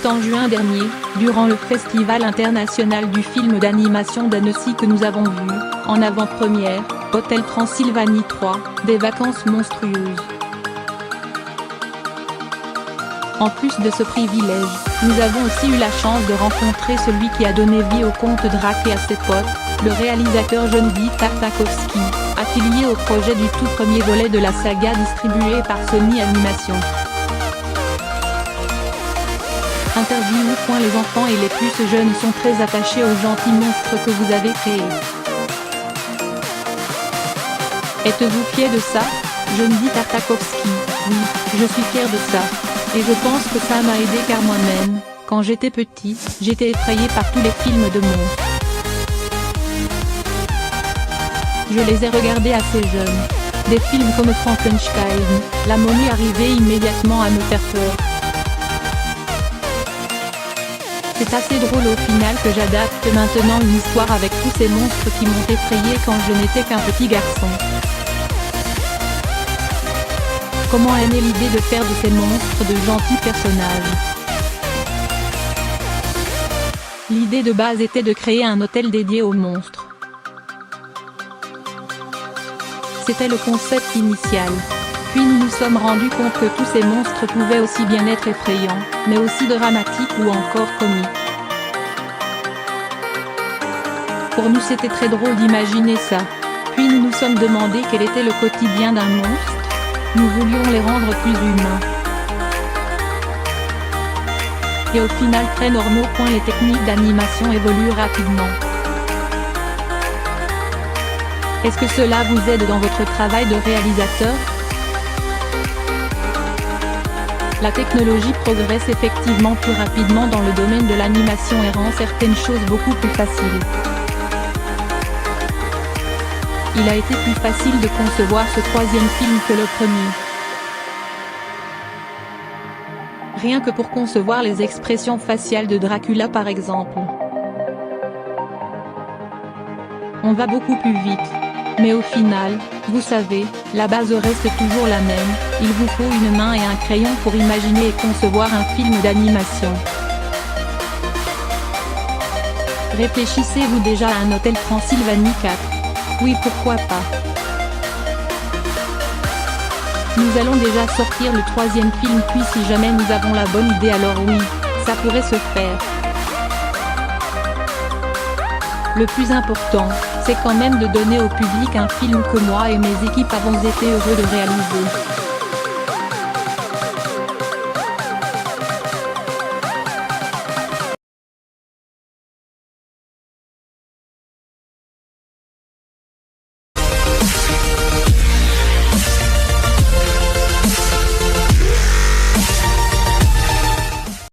en juin dernier, durant le Festival international du film d'animation d'Annecy que nous avons vu, en avant-première, Hôtel Transylvanie 3, des vacances monstrueuses. En plus de ce privilège, nous avons aussi eu la chance de rencontrer celui qui a donné vie au conte Drac et à ses potes, le réalisateur Jędrzej Tartakovsky, affilié au projet du tout premier volet de la saga distribué par Sony Animation. Interview. Les enfants et les plus jeunes sont très attachés aux gentils monstres que vous avez créés. Êtes-vous fier de ça? Jędrzej Tartakovsky. Oui, je suis fier de ça. Et je pense que ça m'a aidé car moi-même, quand j'étais petit, j'étais effrayé par tous les films de monstres. Je les ai regardés assez jeune. Des films comme Frankenstein, la momie arrivait immédiatement à me faire peur. C'est assez drôle au final que j'adapte maintenant une histoire avec tous ces monstres qui m'ont effrayé quand je n'étais qu'un petit garçon. Comment est née l'idée de faire de ces monstres de gentils personnages? L'idée de base était de créer un hôtel dédié aux monstres. C'était le concept initial. Puis nous nous sommes rendus compte que tous ces monstres pouvaient aussi bien être effrayants, mais aussi dramatiques ou encore comiques. Pour nous c'était très drôle d'imaginer ça. Puis nous nous sommes demandé quel était le quotidien d'un monstre. Nous voulions les rendre plus humains. Et au final très normaux. Les techniques d'animation évoluent rapidement. Est-ce que cela vous aide dans votre travail de réalisateur? La technologie progresse effectivement plus rapidement dans le domaine de l'animation et rend certaines choses beaucoup plus faciles. Il a été plus facile de concevoir ce troisième film que le premier. Rien que pour concevoir les expressions faciales de Dracula par exemple. On va beaucoup plus vite. Mais au final, vous savez, la base reste toujours la même, il vous faut une main et un crayon pour imaginer et concevoir un film d'animation. Réfléchissez-vous déjà à un Hôtel Transylvanie 4? Oui, pourquoi pas. Nous allons déjà sortir le troisième film, puis si jamais nous avons la bonne idée alors oui, ça pourrait se faire. Le plus important, c'est quand même de donner au public un film que moi et mes équipes avons été heureux de réaliser.